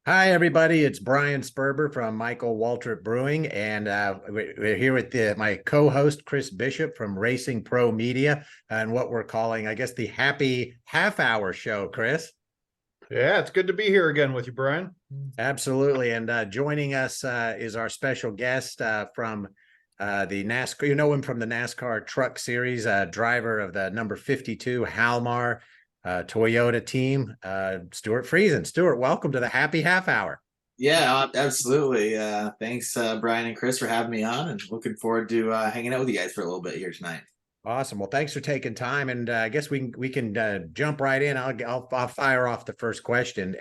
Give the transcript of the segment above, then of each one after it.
Hi, everybody. It's Bryan Sperber from Michael Waltrip Brewing, and we're here with my co-host Chris Bishop from Racing Pro Media, and what we're calling, I guess, the Happy Half Hour Show. Chris, Yeah, it's good to be here again with you, Brian. absolutely, and joining us is our special guest from the NASCAR. You know him from the NASCAR Truck Series, driver of the number 52 Halmar Toyota team, Stewart Friesen. Stewart, welcome to the Happy Half Hour. Yeah, absolutely. Thanks, Brian and Chris, for having me on, and looking forward to hanging out with you guys for a little bit here tonight. Awesome. Well, thanks for taking time, and I guess we can jump right in. I'll fire off the first question.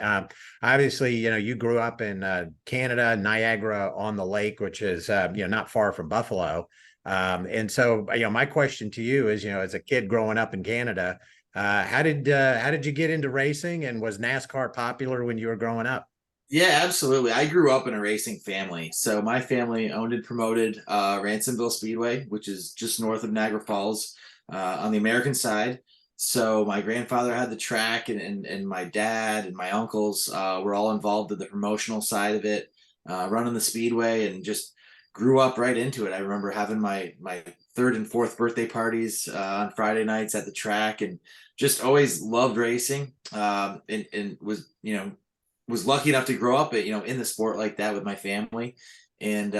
Obviously, you grew up in Canada, Niagara on the Lake, which is not far from Buffalo. And so, my question to you is, as a kid growing up in Canada, how did you get into racing, and was NASCAR popular when you were growing up? Yeah, absolutely. I grew up in a racing family. So my family owned and promoted Ransomville Speedway, which is just north of Niagara Falls on the American side. So my grandfather had the track, and my dad and my uncles were all involved in the promotional side of it, running the speedway, and just grew up right into it. I remember having my third and fourth birthday parties on Friday nights at the track, and just always loved racing, and was lucky enough to grow up in the sport like that with my family, and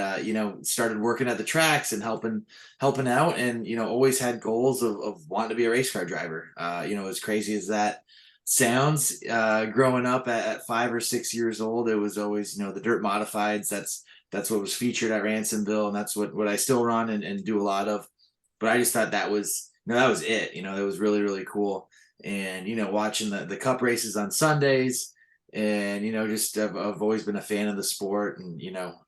started working at the tracks and helping out, and always had goals of wanting to be a race car driver. As crazy as that sounds, growing up at 5 or 6 years old, it was always the dirt modifieds. That's what was featured at Ransomville, and that's what I still run and do a lot of. But I just thought that was that was it. That was really, really cool. And watching the cup races on Sundays, and just I've always been a fan of the sport. And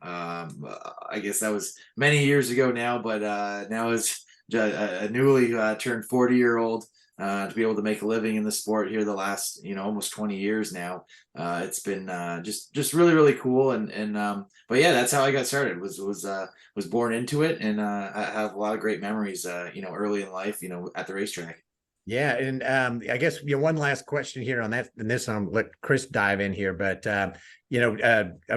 I guess that was many years ago now, but now as a newly turned 40-year-old, to be able to make a living in the sport here the last almost 20 years now, it's been just really, really cool. And but yeah, that's how I got started. Was born into it, and I have a lot of great memories early in life at the racetrack. Yeah, and I guess one last question here on that, and this I'll let Chris dive in here, but I'm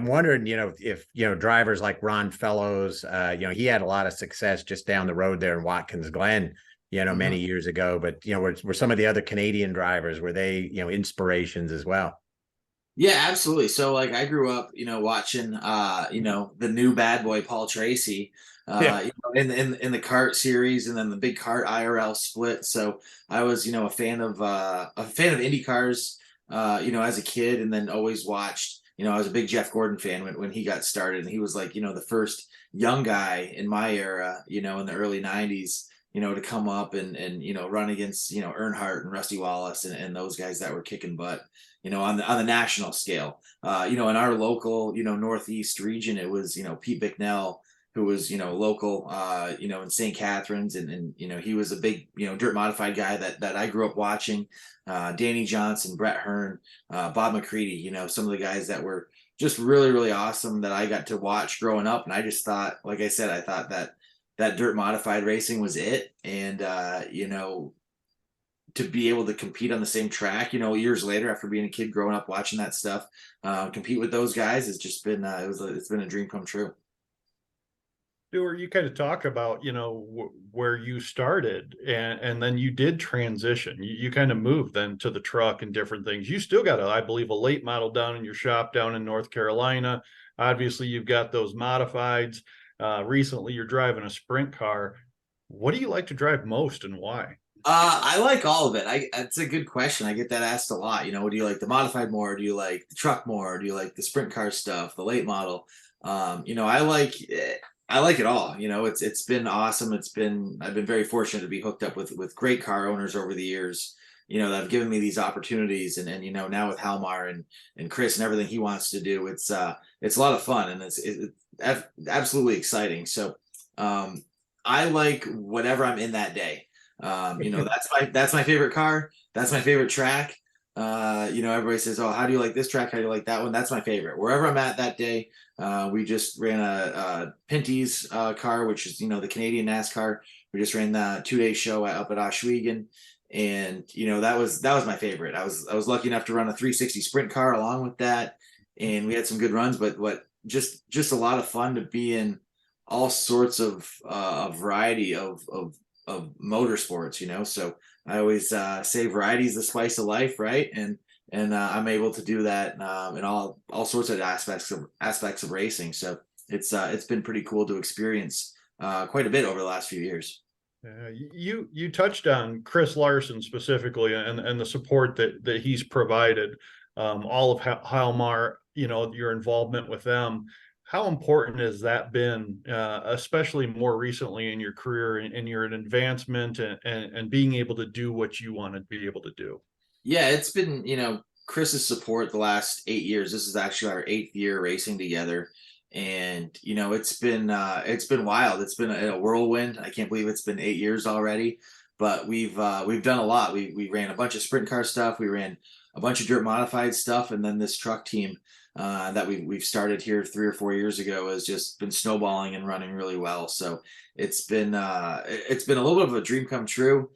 wondering, if drivers like Ron Fellows, he had a lot of success just down the road there in Watkins Glen, Mm-hmm. many years ago, but were some of the other Canadian drivers, were they inspirations as well? Yeah, absolutely. So like I grew up, watching the new bad boy Paul Tracy Yeah. in the kart series, and then the big kart IRL split. So I was, a fan of Indy cars as a kid, and then always watched, I was a big Jeff Gordon fan when he got started, and he was like, the first young guy in my era, in the early 90s, to come up and run against, Earnhardt and Rusty Wallace and those guys that were kicking butt, on the national scale. In our local, Northeast region, it was, Pete Bicknell, who was, local, in St. Catharines, and he was a big, dirt modified guy that I grew up watching. Danny Johnson, Brett Hearn, Bob McCready, some of the guys that were just really, really awesome that I got to watch growing up. And I just thought, like I said, I thought that dirt modified racing was it. And to be able to compete on the same track, years later after being a kid growing up watching that stuff, compete with those guys has just been it's been a dream come true. Stuart, you kind of talk about, where you started and then you did transition. You kind of moved then to the truck and different things. You still got, I believe, a late model down in your shop down in North Carolina. Obviously, you've got those modifieds. Recently, you're driving a sprint car. What do you like to drive most and why? I like all of it. It's a good question. I get that asked a lot. Do you like the modified more? Do you like the truck more? Do you like the sprint car stuff, the late model? I like it all. It's been awesome. I've been very fortunate to be hooked up with great car owners over the years, that have given me these opportunities, and now with Halmar and Chris and everything he wants to do, it's a lot of fun, and it's absolutely exciting. So I like whatever I'm in that day. That's my favorite car. That's my favorite track. Everybody says, "Oh, how do you like this track? How do you like that one?" That's my favorite. Wherever I'm at that day. We just ran a Pinty's car, which is the Canadian NASCAR. We just ran the 2-day show up at Oswego, and that was my favorite. I was lucky enough to run a 360 sprint car along with that, and we had some good runs, but just a lot of fun to be in all sorts of variety of motorsports, you know. So I always say variety is the spice of life, right? And I'm able to do that in all sorts of aspects of racing. So it's been pretty cool to experience quite a bit over the last few years. You touched on Chris Larson specifically, and the support that he's provided, all of Halmar, you know, your involvement with them. How important has that been, especially more recently in your career and your advancement and being able to do what you want to be able to do? Yeah, it's been, you know, Chris's support the last 8 years. This is actually our 8th year racing together. And, you know, it's been wild. It's been a whirlwind. I can't believe it's been 8 years already, but we've done a lot. We ran a bunch of sprint car stuff. We ran a bunch of dirt modified stuff. And then this truck team that we've started here 3 or 4 years ago has just been snowballing and running really well. So it's been a little bit of a dream come true.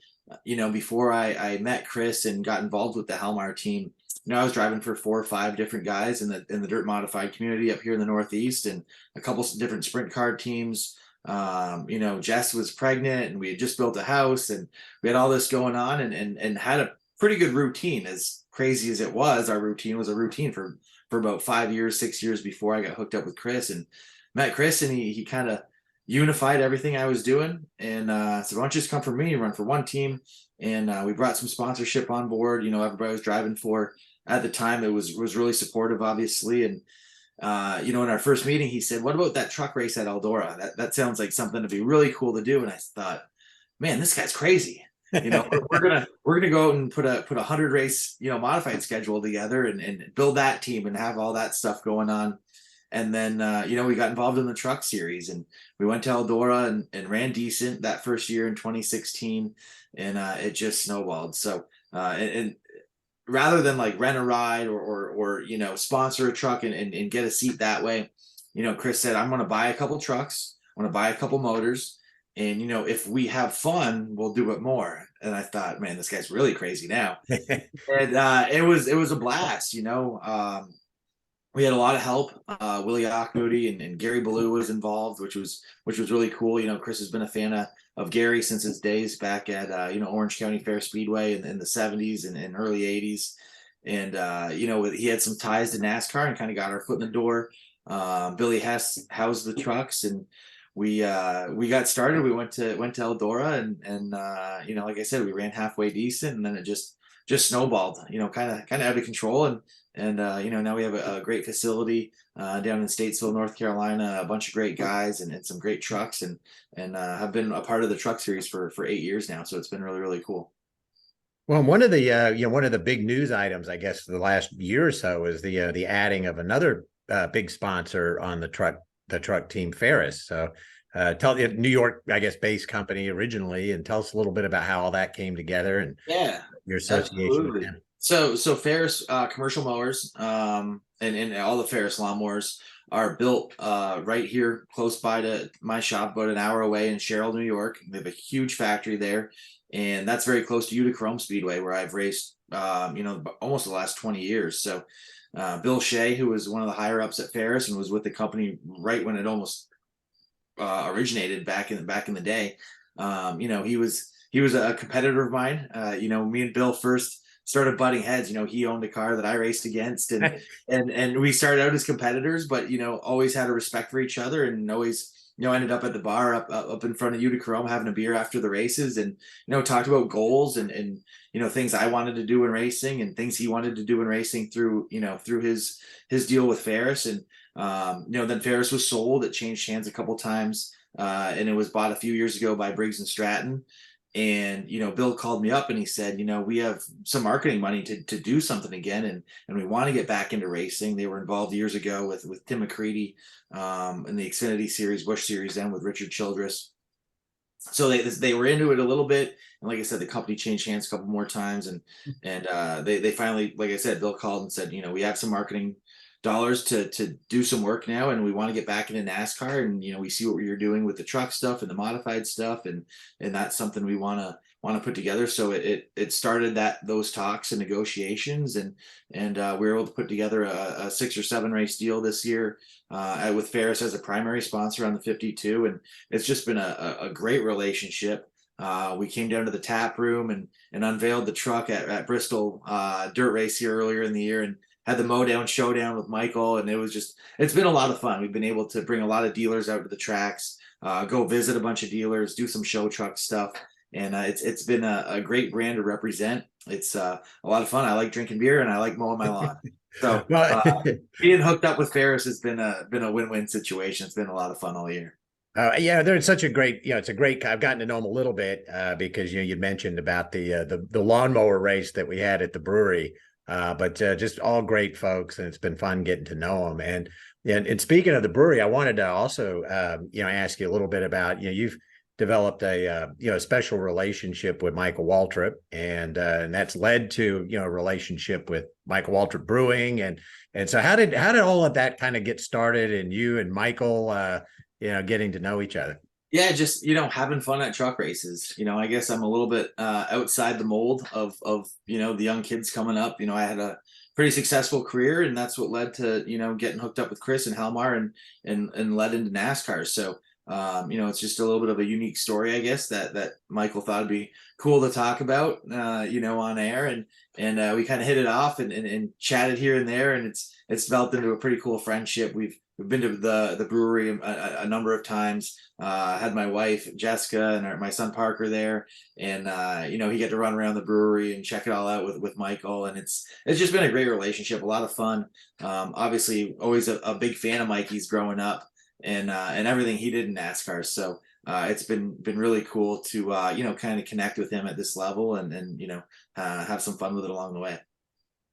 You know, before I met Chris and got involved with the Halmar team, you know, I was driving for 4 or 5 different guys in the dirt modified community up here in the Northeast, and a couple different sprint car teams. You know, Jess was pregnant, and we had just built a house, and we had all this going on, and had a pretty good routine. As crazy as it was, our routine was a routine for about 5 years, 6 years before I got hooked up with Chris and met Chris, and he kind of unified everything I was doing, and said, "Why don't you just come for me and run for one team?" And we brought some sponsorship on board. You know, everybody was driving for at the time. It was really supportive, obviously. And you know, in our first meeting, he said, "What about that truck race at Eldora? That sounds like something to be really cool to do." And I thought, man, this guy's crazy. You know, we're gonna go out and put a 100 race, you know, modified schedule together and build that team and have all that stuff going on. And then you know, we got involved in the truck series, and we went to Eldora and ran decent that first year in 2016, and it just snowballed. So and rather than like rent a ride or you know, sponsor a truck and get a seat that way, you know, Chris said, "I'm going to buy a couple trucks, I'm going to buy a couple motors, and you know, if we have fun, we'll do it more." And I thought, man, this guy's really crazy now. And it was a blast, you know. We had a lot of help. Willie Moody and Gary Ballou was involved, which was really cool. You know, Chris has been a fan of Gary since his days back at you know, Orange County Fair Speedway in the 70s and early 80s. And you know, he had some ties to NASCAR and kind of got our foot in the door. Billy Hess housed the trucks, and we got started. We went to Eldora, and you know, like I said, we ran halfway decent, and then it just snowballed, you know, kind of out of control. And you know, now we have a great facility down in Statesville, North Carolina, a bunch of great guys and some great trucks, and have been a part of the truck series for 8 years now. So it's been really, really cool. Well, one of the you know, one of the big news items, I guess, the last year or so is the adding of another big sponsor on the truck team, Ferris. So tell the New York, I guess, based company originally, and tell us a little bit about how all that came together and your association with them. So Ferris commercial mowers and all the Ferris lawnmowers are built right here close by to my shop, about an hour away in Sherrill, New York. They have a huge factory there, and that's very close to Utica Speedway, where I've raced you know, almost the last 20 years. So Bill Shea, who was one of the higher ups at Ferris and was with the company right when it almost originated back in the day, you know, he was a competitor of mine. You know, me and Bill first started butting heads. You know, he owned a car that I raced against, and we started out as competitors, but you know, always had a respect for each other, and always, you know, ended up at the bar up in front of Utica having a beer after the races, and you know, talked about goals and you know, things I wanted to do in racing and things he wanted to do in racing through, you know, through his deal with Ferris. And you know, then Ferris was sold. It changed hands a couple times, and it was bought a few years ago by Briggs and Stratton. And, you know, Bill called me up and he said, you know, we have some marketing money to do something again. And we want to get back into racing. They were involved years ago with Tim McCready in the Xfinity series, Busch series, then with Richard Childress. So they were into it a little bit. And like I said, the company changed hands a couple more times. And they finally, like I said, Bill called and said, you know, we have some marketing dollars to do some work now, and we want to get back into NASCAR, and you know, we see what you're doing with the truck stuff and the modified stuff, and that's something we want want to put together. So it started those talks and negotiations, and we were able to put together a 6 or 7 race deal this year with Ferris as a primary sponsor on the 52, and it's just been a great relationship. We came down to the tap room and unveiled the truck at Bristol dirt race here earlier in the year, and had the Mowdown Showdown with Michael, and it's been a lot of fun. We've been able to bring a lot of dealers out to the tracks, go visit a bunch of dealers, do some show truck stuff, and it's been a great brand to represent. It's a lot of fun. I like drinking beer and I like mowing my lawn. So being hooked up with Ferris has been a win-win situation. It's been a lot of fun all year. Yeah, they're such a great, it's a great, I've gotten to know them a little bit because, you mentioned about the lawnmower race that we had at the brewery, but just all great folks, and it's been fun getting to know them. And speaking of the brewery, I wanted to also, ask you a little bit about, you've developed a special relationship with Michael Waltrip, and that's led to, a relationship with Michael Waltrip Brewing. And so how did all of that kind of get started, and you and Michael, getting to know each other? Yeah, just having fun at truck races. I guess I'm a little bit outside the mold of the young kids coming up. I had a pretty successful career, and that's what led to getting hooked up with Chris and Helmar and led into NASCAR. So it's just a little bit of a unique story, I guess, that Michael thought it'd be cool to talk about on air, and we kind of hit it off and chatted here and there, and it's developed into a pretty cool friendship. We've been to the brewery a number of times. Had my wife Jessica and my son Parker there, and he get to run around the brewery and check it all out with Michael, and it's just been a great relationship, a lot of fun. Obviously, always a big fan of Mikey's growing up, and everything he did in NASCAR. So it's been really cool to kind of connect with him at this level, and have some fun with it along the way.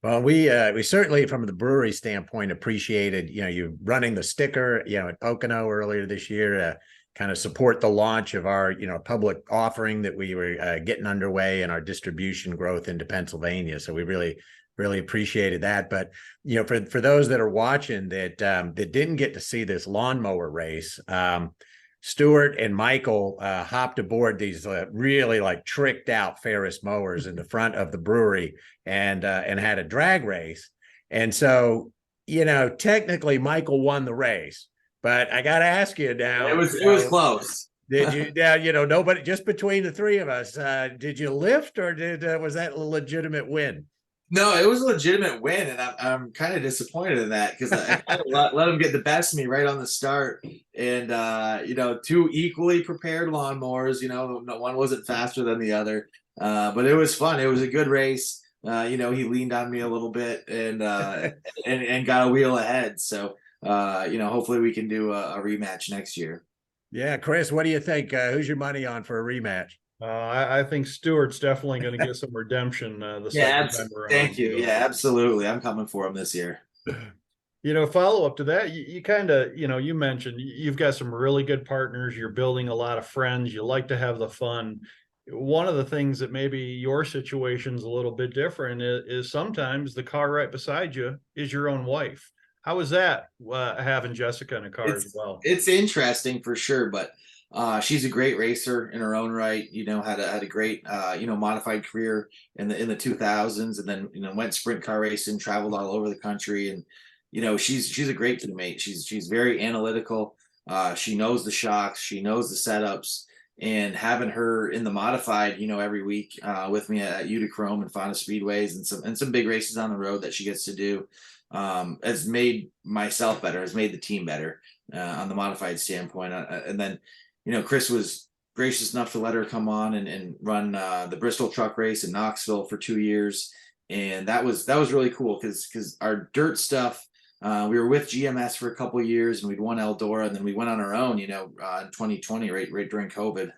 Well, we certainly, from the brewery standpoint, appreciated you running the sticker at Pocono earlier this year to kind of support the launch of our public offering that we were getting underway and our distribution growth into Pennsylvania. So we really appreciated that. But for those that are watching that didn't get to see this lawnmower race, Stewart and Michael hopped aboard these really tricked out Ferris mowers in the front of the brewery and had a drag race. And so, technically Michael won the race, but I got to ask you now. It was close. Did you now, nobody, just between the three of us, did you lift, or was that a legitimate win? No, it was a legitimate win, and I'm kind of disappointed in that, because I kind of let him get the best of me right on the start. And two equally prepared lawnmowers. One wasn't faster than the other, but it was fun. It was a good race. He leaned on me a little bit and and got a wheel ahead. So hopefully we can do a rematch next year. Yeah, Chris, what do you think? Who's your money on for a rematch? I think Stewart's definitely going to get some redemption the second time around. Thank you. Yeah, absolutely. I'm coming for him this year. Follow up to that, you kind of, you mentioned you've got some really good partners. You're building a lot of friends. You like to have the fun. One of the things that maybe your situation's a little bit different is sometimes the car right beside you is your own wife. How is that having Jessica in a car as well? It's interesting for sure, but she's a great racer in her own right. Had a great modified career in the 2000s, and then went sprint car racing, traveled all over the country, and she's a great teammate. She's very analytical. She knows the shocks, she knows the setups, and having her in the modified every week with me at Utichrome and Fonda Speedways and some big races on the road that she gets to do has made myself better, has made the team better on the modified standpoint. And then Chris was gracious enough to let her come on and run the Bristol truck race in Knoxville for 2 years. And that was really cool because our dirt stuff, we were with GMS for a couple of years, and we'd won Eldora, and then we went on our own, in 2020, right during COVID,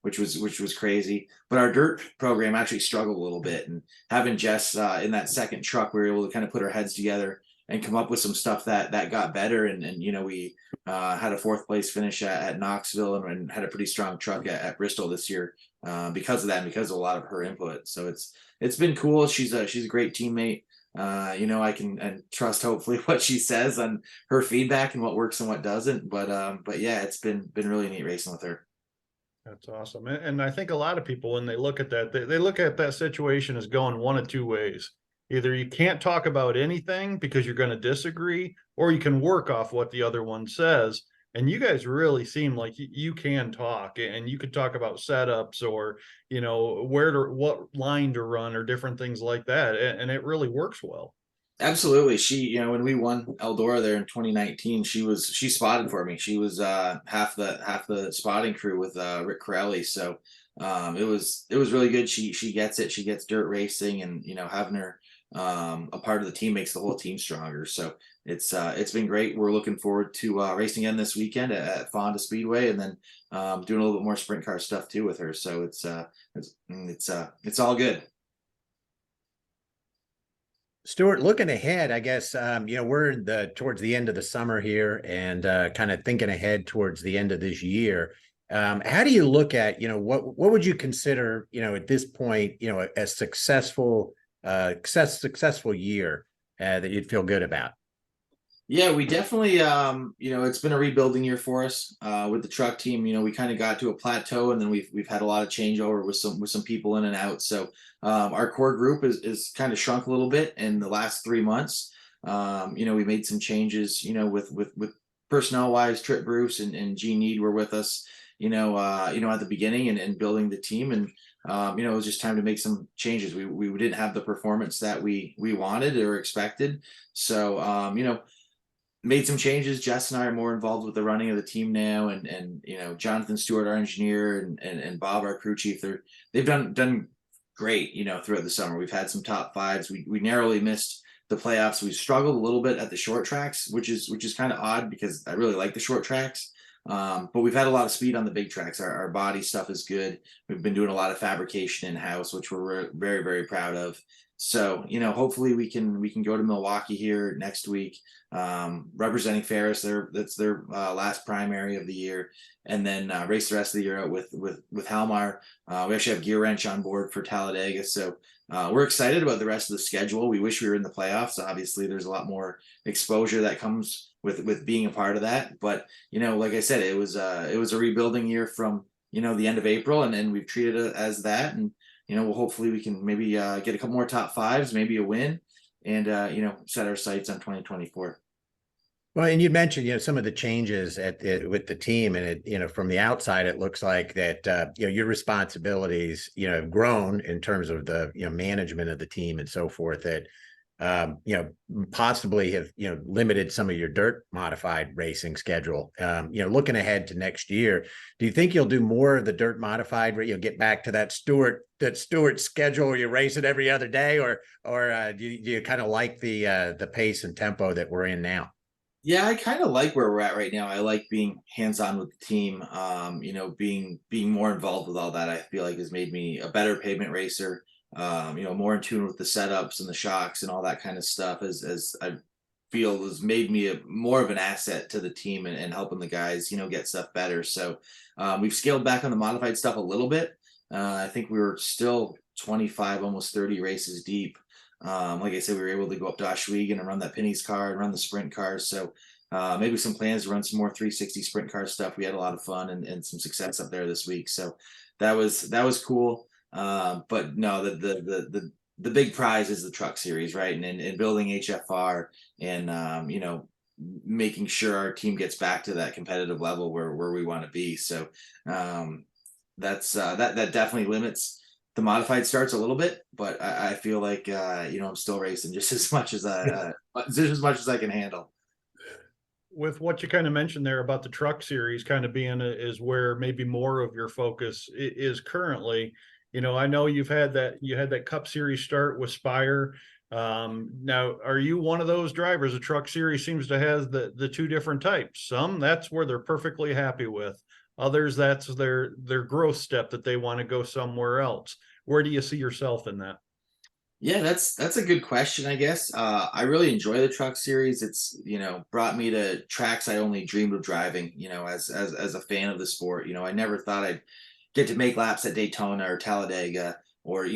which was crazy. But our dirt program actually struggled a little bit, and having Jess in that second truck, we were able to kind of put our heads together and come up with some stuff that got better. And we had a 4th place finish at Knoxville, and had a pretty strong truck at Bristol this year because of that, and because of a lot of her input. So it's been cool. She's a great teammate. I can trust hopefully what she says on her feedback and what works and what doesn't. But yeah, it's been really neat racing with her. That's awesome. And I think a lot of people, when they look at that, they look at that situation as going one of two ways. Either you can't talk about anything because you're going to disagree, or you can work off what the other one says. And you guys really seem like you can talk, and you could talk about setups, or, what line to run, or different things like that. And it really works well. Absolutely. When we won Eldora there in 2019, she spotted for me. She was half the spotting crew with Rick Corelli. So it was really good. She gets it. She gets dirt racing, and having her a part of the team makes the whole team stronger. So it's been great. We're looking forward to racing again this weekend at Fonda Speedway, and then doing a little bit more sprint car stuff too with her. So it's all good. Stewart, looking ahead, I guess, we're towards the end of the summer here, and kind of thinking ahead towards the end of this year. How do you look at, what would you consider, at this point, a successful year that you'd feel good about? Yeah, we definitely, it's been a rebuilding year for us with the truck team. We kind of got to a plateau, and then we've had a lot of changeover with some people in and out. So our core group is kind of shrunk a little bit in the last 3 months. We made some changes, with personnel wise. Trip Bruce and Gene Need were with us, at the beginning, and building the team. And it was just time to make some changes. We didn't have the performance that we wanted or expected. So made some changes. Jess and I are more involved with the running of the team now, and Jonathan Stewart, our engineer, and Bob, our crew chief, they've done great, throughout the summer. We've had some top fives. We narrowly missed the playoffs. We struggled a little bit at the short tracks, which is kind of odd because I really like the short tracks. But we've had a lot of speed on the big tracks. Our body stuff is good. We've been doing a lot of fabrication in-house, which we're very, very proud of. So, hopefully we can go to Milwaukee here next week, representing Ferris. That's their last primary of the year, and then race the rest of the year out with Halmar. We actually have Gear Wrench on board for Talladega. So we're excited about the rest of the schedule. We wish we were in the playoffs. Obviously, there's a lot more exposure that comes with being a part of that. But, like I said, it was a rebuilding year from, the end of April, and we've treated it as that. And, hopefully we can maybe get a couple more top fives, maybe a win, and, set our sights on 2024. Well, and you mentioned, some of the changes with the team, and from the outside, it looks like that, your responsibilities, have grown in terms of the, management of the team and so forth, that, possibly have, limited some of your dirt modified racing schedule. Looking ahead to next year, do you think you'll do more of the dirt modified, where you'll get back to that Stewart schedule where you race it every other day, or do you kind of like the pace and tempo that we're in now? Yeah, I kind of like where we're at right now. I like being hands-on with the team. Being more involved with all that, I feel like has made me a better pavement racer. More in tune with the setups and the shocks and all that kind of stuff, as I feel has made me more of an asset to the team, and helping the guys, get stuff better. So we've scaled back on the modified stuff a little bit. I think we were still 25, almost 30 races deep. Like I said, we were able to go up to Oswego and run that Penny's car and run the sprint cars. So maybe some plans to run some more 360 sprint car stuff. We had a lot of fun and some success up there this week. So that was cool. But no, the big prize is the truck series, right? And building HFR, and making sure our team gets back to that competitive level where we want to be. So that's that definitely limits the modified starts a little bit, but I feel like I'm still racing just as much as I can handle. With what you kind of mentioned there about the truck series kind of being is where maybe more of your focus is currently. I know you had that Cup Series start with Spire. Now, are you one of those drivers? The truck series seems to have the two different types. Some, that's where they're perfectly happy with. Others, that's their growth step that they want to go somewhere else. Where do you see yourself in that? Yeah, that's a good question, I guess. I really enjoy the truck series. It's, brought me to tracks I only dreamed of driving, as a fan of the sport. I never thought I'd get to make laps at Daytona or Talladega or,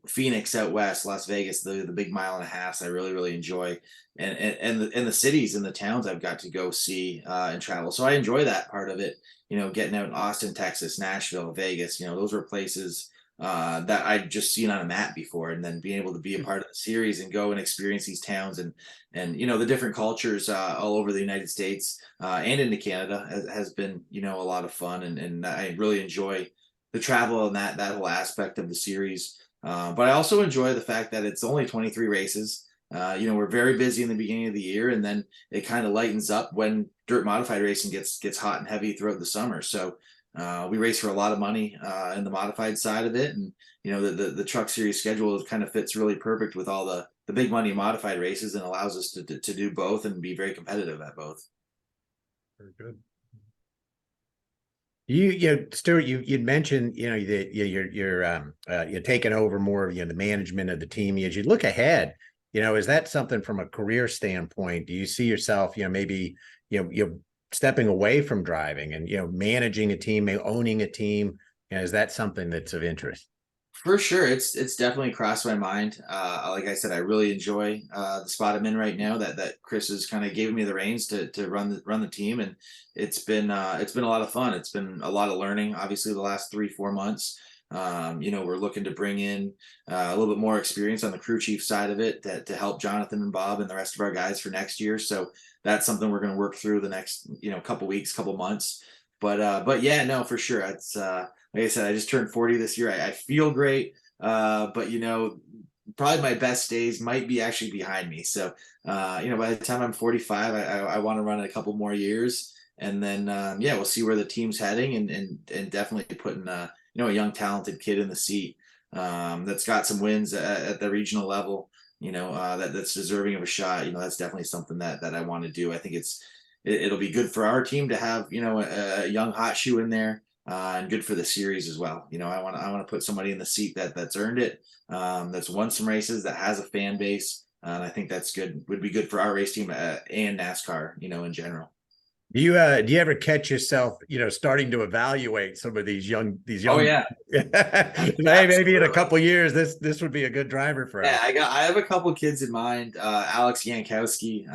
Phoenix out west, Las Vegas, the big mile and a half. I really, really enjoy, and the cities and the towns I've got to go see and travel. So I enjoy that part of it. Getting out in Austin, Texas, Nashville, Vegas. Those were places that I'd just seen on a map before, and then being able to be a part of the series and go and experience these towns and the different cultures all over the United States and into Canada has been a lot of fun, and I really enjoy the travel and that whole aspect of the series. But I also enjoy the fact that it's only 23 races. We're very busy in the beginning of the year, and then it kind of lightens up when dirt modified racing gets hot and heavy throughout the summer. So we race for a lot of money in the modified side of it, and the truck series schedule kind of fits really perfect with all the big money modified races, and allows us to do both and be very competitive at both. Very good. Stewart, you'd mentioned, that you're taking over more of, the management of the team. As you look ahead, is that something from a career standpoint? Do you see yourself, maybe, you're stepping away from driving and, managing a team, owning a team? Is that something that's of interest? For sure, it's definitely crossed my mind. Like I said, I really enjoy the spot I'm in right now. That Chris has kind of given me the reins to run the team, and it's been a lot of fun. It's been a lot of learning. Obviously, the last 3-4 months, we're looking to bring in a little bit more experience on the crew chief side of it to help Jonathan and Bob and the rest of our guys for next year. So that's something we're going to work through the next couple weeks, couple months. But yeah, no, for sure, it's. Like I said, I just turned 40 this year. I feel great, but probably my best days might be actually behind me. So by the time I'm 45, I want to run a couple more years, and then we'll see where the team's heading, and definitely putting a young talented kid in the seat that's got some wins at the regional level. That's deserving of a shot. That's definitely something that I want to do. I think it'll be good for our team to have a young hot shoe in there. And good for the series as well. I want to put somebody in the seat that's earned it, that's won some races, that has a fan base, and I think that's good. Would be good for our race team and NASCAR, in general. Do you ever catch yourself, starting to evaluate some of these young? Oh yeah. Maybe in a couple of years, this would be a good driver for us. Yeah, I have a couple kids in mind. Alex Yankowski,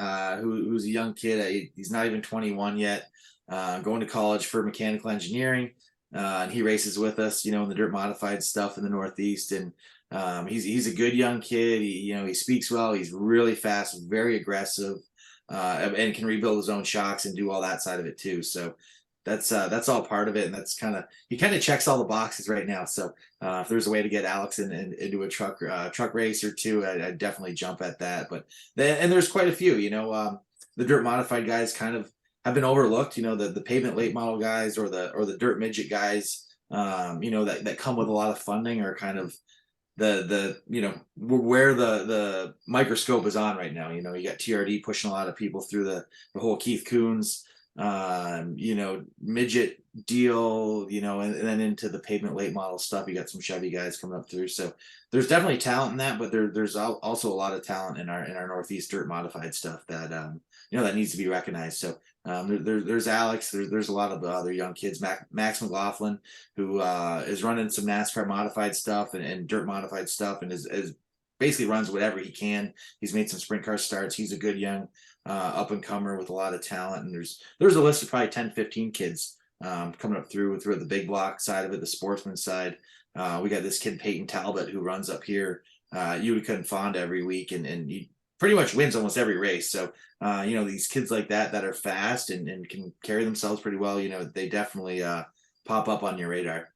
who's a young kid. He's not even 21 yet. Going to college for mechanical engineering, and he races with us, in the dirt modified stuff in the Northeast. And he's a good young kid. He speaks well. He's really fast, very aggressive, and can rebuild his own shocks and do all that side of it too. So that's all part of it, and that's he kind of checks all the boxes right now. So if there's a way to get Alex into a truck race or two, I'd definitely jump at that. But there's quite a few. The dirt modified guys kind of have been overlooked, the pavement late model guys or the dirt midget guys, that come with a lot of funding, are kind of the where the microscope is on right now. You got TRD pushing a lot of people through the whole Keith Coons, midget deal, and then into the pavement late model stuff. You got some Chevy guys coming up through. So there's definitely talent in that, but there's also a lot of talent in our Northeast dirt modified stuff that, that needs to be recognized. So there's Alex, there's a lot of other young kids, Max McLaughlin, who is running some NASCAR modified stuff and dirt modified stuff, and is basically runs whatever he can. He's made some sprint car starts. He's a good young up and comer with a lot of talent. And there's a list of probably 10-15 kids coming up through the big block side of it, the sportsman side. We got this kid Peyton Talbot, who runs up here Utica and Fonda every week, and he pretty much wins almost every race. So these kids like that are fast and can carry themselves pretty well, they definitely pop up on your radar.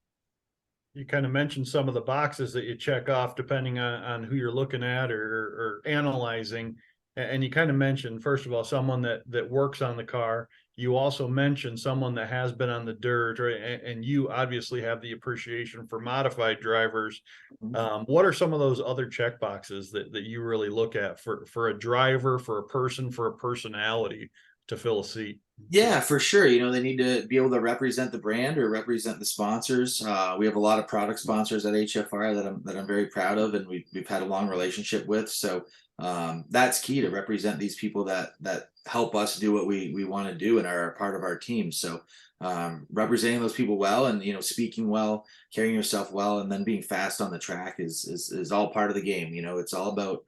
You kind of mentioned some of the boxes that you check off depending on who you're looking at or analyzing. And you kind of mentioned, first of all, someone that works on the car. You also mentioned someone that has been on the dirt, right? And you obviously have the appreciation for modified drivers. What are some of those other check boxes that you really look at for a driver, for a person, for a personality to fill a seat? Yeah, for sure. They need to be able to represent the brand or represent the sponsors. We have a lot of product sponsors at HFR that I'm very proud of, and we've had a long relationship with. So that's key to represent these people that help us do what we want to do and are part of our team. So representing those people well, and speaking well, carrying yourself well, and then being fast on the track is all part of the game. It's all about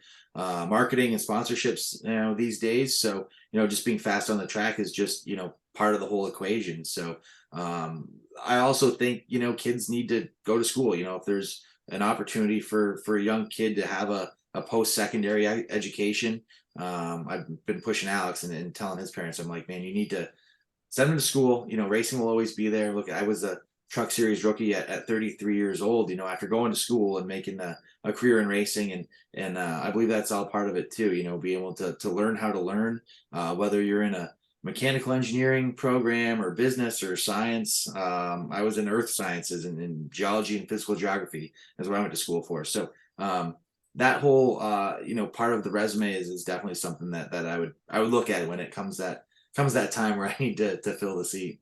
marketing and sponsorships these days. So just being fast on the track is just part of the whole equation. So I also think kids need to go to school. If there's an opportunity for a young kid to have a post-secondary education, I've been pushing Alex and telling his parents, I'm like, man, you need to send him to school. Racing will always be there. Look, I was a Truck Series rookie at 33 years old, after going to school and making a career in racing. And I believe that's all part of it too, being able to learn how to learn, whether you're in a mechanical engineering program or business or science. I was in earth sciences and in geology and physical geography is what I went to school for. So that whole part of the resume is definitely something that I would look at when it comes that time where I need to fill the seat.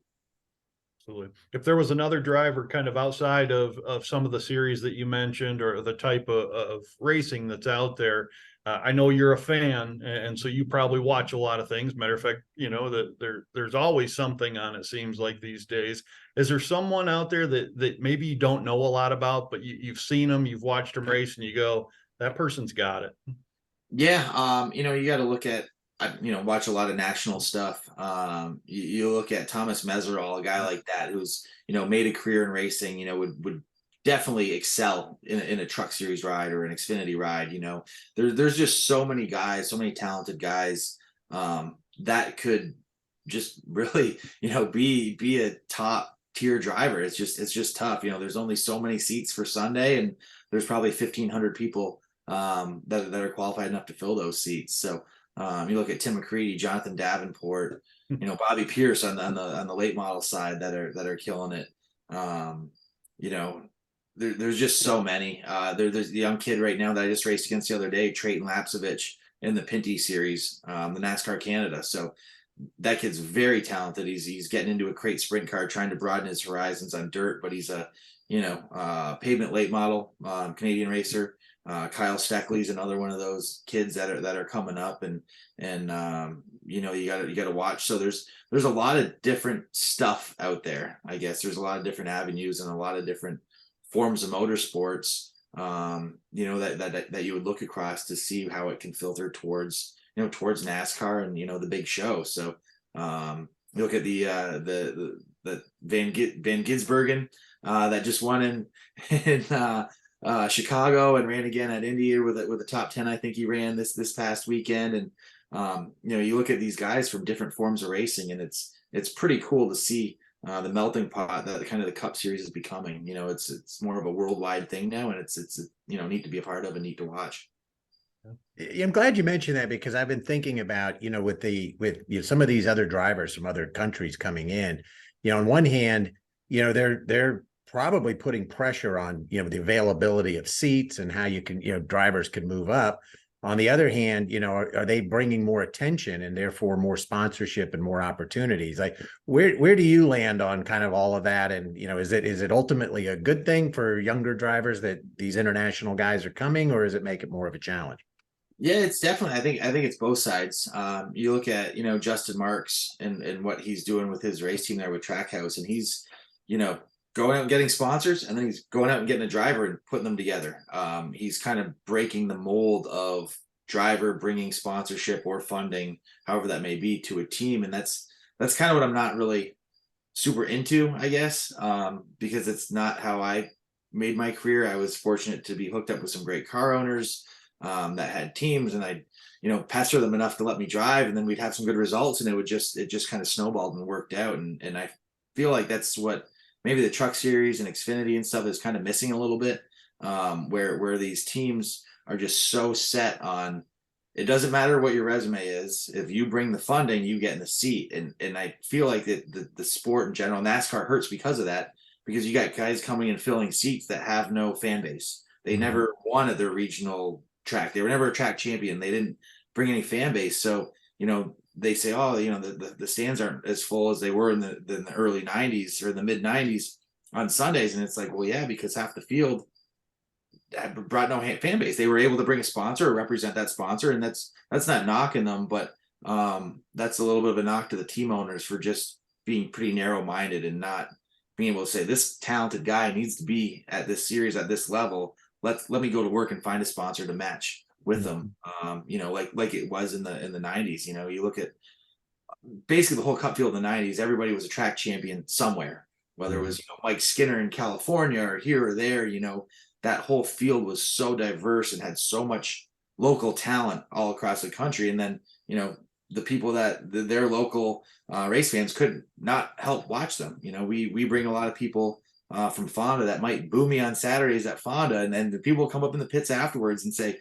Absolutely. If there was another driver kind of outside of some of the series that you mentioned, or the type of racing that's out there, I know you're a fan, and so you probably watch a lot of things. Matter of fact, that there's always something on, it seems like these days. Is there someone out there that maybe you don't know a lot about, but you've seen them, you've watched them race, and you go, that person's got it? Yeah. You got to look at, watch a lot of national stuff. You look at Thomas Meserol, a guy like that who's, made a career in racing, would definitely excel in a Truck Series ride or an Xfinity ride. There's just so many guys, so many talented guys that could just really, be a top tier driver. It's just tough. There's only so many seats for Sunday, and there's probably 1,500 people that are qualified enough to fill those seats. So you look at Tim McCready, Jonathan Davenport, Bobby Pierce on the late model side that are killing it. There's just so many. There's the young kid right now that I just raced against the other day, Trayton Lapsovich, in the Pinty series, the NASCAR Canada. So that kid's very talented. He's getting into a crate sprint car, trying to broaden his horizons on dirt, but he's a pavement late model Canadian racer. Kyle Steckley's another one of those kids that are coming up, and you got to watch. So there's a lot of different stuff out there. I guess there's a lot of different avenues and a lot of different forms of motorsports. That you would look across to see how it can filter towards NASCAR and the big show. So you look at the Van Gisbergen that just won in Chicago and ran again at Indy with a top 10. I think he ran this past weekend. And you look at these guys from different forms of racing, and it's pretty cool to see the melting pot that kind of the Cup Series is becoming. It's more of a worldwide thing now, and it's neat to be a part of and neat to watch. I'm glad you mentioned that, because I've been thinking about, with some of these other drivers from other countries coming in, on one hand, they're probably putting pressure on, the availability of seats and how you can, drivers can move up. On the other hand, are they bringing more attention and therefore more sponsorship and more opportunities? Like, where do you land on kind of all of that? And, is it ultimately a good thing for younger drivers that these international guys are coming, or does it make it more of a challenge? Yeah, it's definitely, I think it's both sides. You look at, Justin Marks and what he's doing with his race team there with Trackhouse, and he's, going out and getting sponsors, and then he's going out and getting a driver and putting them together. He's kind of breaking the mold of driver bringing sponsorship or funding, however that may be, to a team. And that's kind of what I'm not really super into, I guess, because it's not how I made my career. I was fortunate to be hooked up with some great car owners that had teams, and I'd pester them enough to let me drive, and then we'd have some good results, and it just kind of snowballed and worked out. And I feel like that's what maybe the Truck Series and Xfinity and stuff is kind of missing a little bit, where these teams are just so set on, it doesn't matter what your resume is. If you bring the funding, you get in the seat. And I feel like the sport in general, NASCAR hurts because of that, because you got guys coming and filling seats that have no fan base. They never won at their regional track. They were never a track champion. They didn't bring any fan base. So, they say, oh, the stands aren't as full as they were in the early 90s or the mid 90s on Sundays. And it's like, well, yeah, because half the field brought no fan base. They were able to bring a sponsor or represent that sponsor, and that's not knocking them, but that's a little bit of a knock to the team owners for just being pretty narrow minded and not being able to say this talented guy needs to be at this series at this level. Let me go to work and find a sponsor to match with them. You know, like it was in the 90s. You know, you look at basically the whole cup field in the 90s, everybody was a track champion somewhere, whether it was, you know, Mike Skinner in California or here or there. You know, that whole field was so diverse and had so much local talent all across the country. And then, you know, the people that their local race fans could not help watch them. You know, we bring a lot of people from Fonda that might boo me on Saturdays at Fonda, and then the people come up in the pits afterwards and say,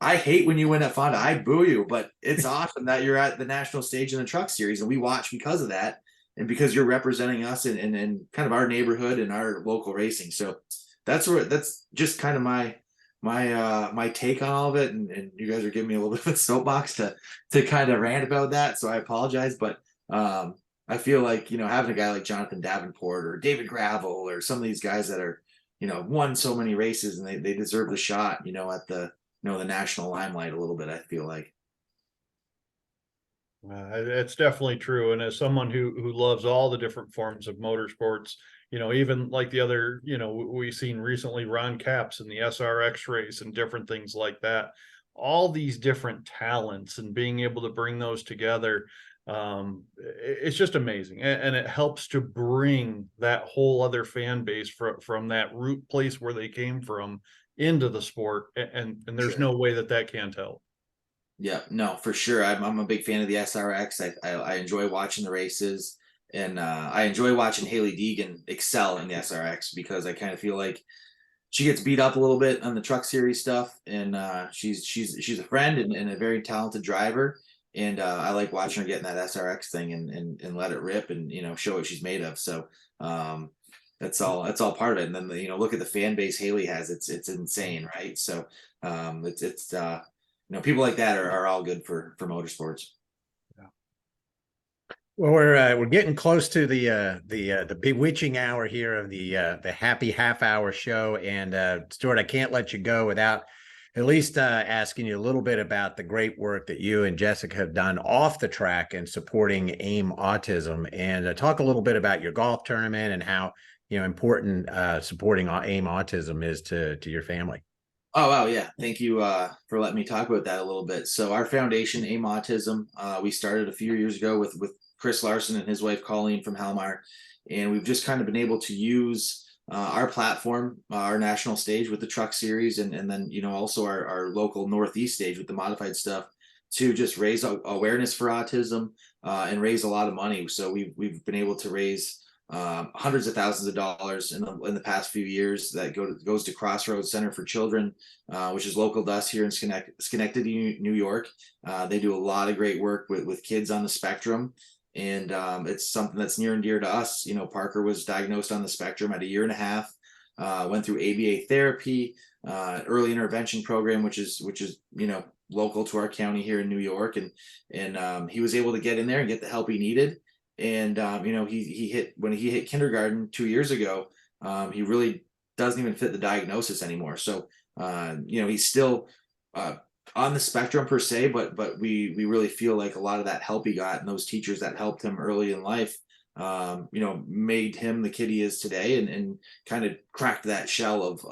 I hate when you win at Fonda. I boo you, but it's awesome that you're at the national stage in the truck series, and we watch because of that, and because you're representing us in kind of our neighborhood and our local racing. So that's just kind of my take on all of it, and you guys are giving me a little bit of a soapbox to kind of rant about that. So I apologize, but I feel like, you know, having a guy like Jonathan Davenport or David Gravel or some of these guys that are, you know, won so many races and they deserve the shot, you know, at the, you know, the national limelight a little bit, I feel like. It's definitely true. And as someone who loves all the different forms of motorsports, you know, even like the other, you know, we've seen recently Ron Capps in the SRX race and different things like that, all these different talents and being able to bring those together. It's just amazing. And it helps to bring that whole other fan base from that root place where they came from into the sport. And there's Sure. no way that can't help. Yeah, no, for sure. I'm a big fan of the SRX. I enjoy watching the races, and I enjoy watching Haley Deegan excel in the SRX because I kind of feel like she gets beat up a little bit on the truck series stuff, and she's a friend and a very talented driver, and I like watching her get in that SRX thing and let it rip and, you know, show what she's made of. So that's all part of it. And then, you know, look at the fan base Haley has. It's insane, right? So it's you know, people like that are all good for motorsports. Well, we're getting close to the bewitching hour here of the happy half hour show, and Stewart, I can't let you go without at least asking you a little bit about the great work that you and Jessica have done off the track and supporting AIM Autism, and talk a little bit about your golf tournament and how, you know, important supporting AIM Autism is to your family. Oh, wow, yeah. Thank you for letting me talk about that a little bit. So our foundation, AIM Autism, we started a few years ago with Chris Larson and his wife Colleen from Halmar, and we've just kind of been able to use our platform, our national stage with the truck series, and then, you know, also our local Northeast stage with the modified stuff to just raise awareness for autism and raise a lot of money. So we've been able to raise hundreds of thousands of dollars in the past few years that goes to Crossroads Center for Children, which is local to us here in Schenectady, New York. They do a lot of great work with kids on the spectrum, and it's something that's near and dear to us. You know, Parker was diagnosed on the spectrum at 1.5 years, went through ABA therapy, early intervention program, which is you know, local to our county here in New York, and he was able to get in there and get the help he needed. And you know, he hit kindergarten 2 years ago, he really doesn't even fit the diagnosis anymore. So you know, he's still on the spectrum per se, but we really feel like a lot of that help he got and those teachers that helped him early in life, you know, made him the kid he is today, and kind of cracked that shell of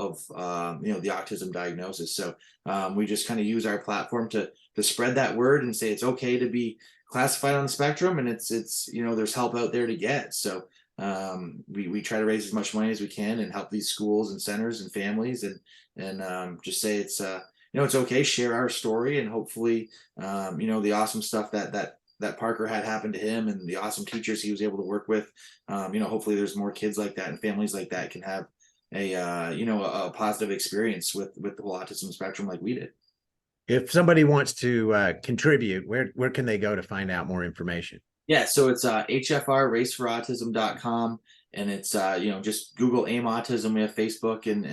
you know, the autism diagnosis. So we just kind of use our platform to spread that word and say it's okay to be classified on the spectrum, and it's you know, there's help out there to get. So we try to raise as much money as we can and help these schools and centers and families, and just say it's you know, it's okay, share our story, and hopefully you know, the awesome stuff that Parker had happen to him and the awesome teachers he was able to work with, you know, hopefully there's more kids like that and families like that can have a you know, a positive experience with the whole autism spectrum like we did. If somebody wants to contribute, where can they go to find out more information? Yeah, so it's hfrraceforautism.com, and it's you know, just Google AIM Autism. We have Facebook and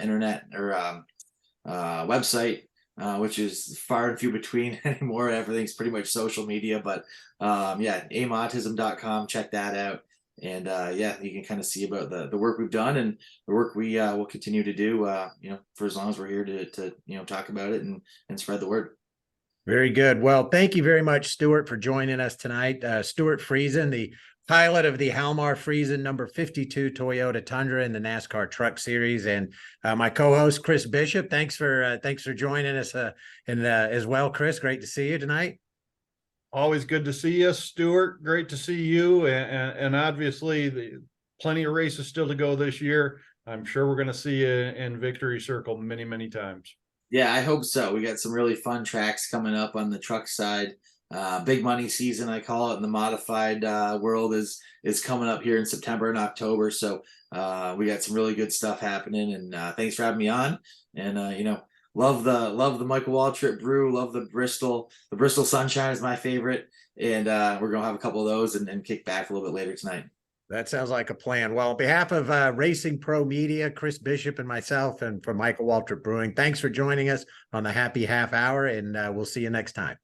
internet or website, which is far and few between anymore. Everything's pretty much social media, but yeah, aimautism.com, check that out. And yeah, you can kind of see about the work we've done and the work we will continue to do, for as long as we're here to talk about it and spread the word. Very good. Well, thank you very much, Stewart, for joining us tonight. Stewart Friesen, the pilot of the Halmar Friesen number 52 Toyota Tundra in the NASCAR Truck Series, and my co-host Chris Bishop. Thanks for joining us, and as well, Chris. Great to see you tonight. Always good to see you, Stewart. Great to see you, and obviously plenty of races still to go this year. I'm sure we're going to see you in Victory Circle many, many times. Yeah, I hope so. We got some really fun tracks coming up on the truck side. Big money season, I call it, in the modified world is coming up here in September and October. So we got some really good stuff happening. And thanks for having me on. And love the Michael Waltrip Brew. Love the Bristol. The Bristol Sunshine is my favorite. And we're gonna have a couple of those and kick back a little bit later tonight. That sounds like a plan. Well, on behalf of Racing Pro Media, Chris Bishop and myself, and from Michael Waltrip Brewing, thanks for joining us on the Happy Half Hour, and we'll see you next time.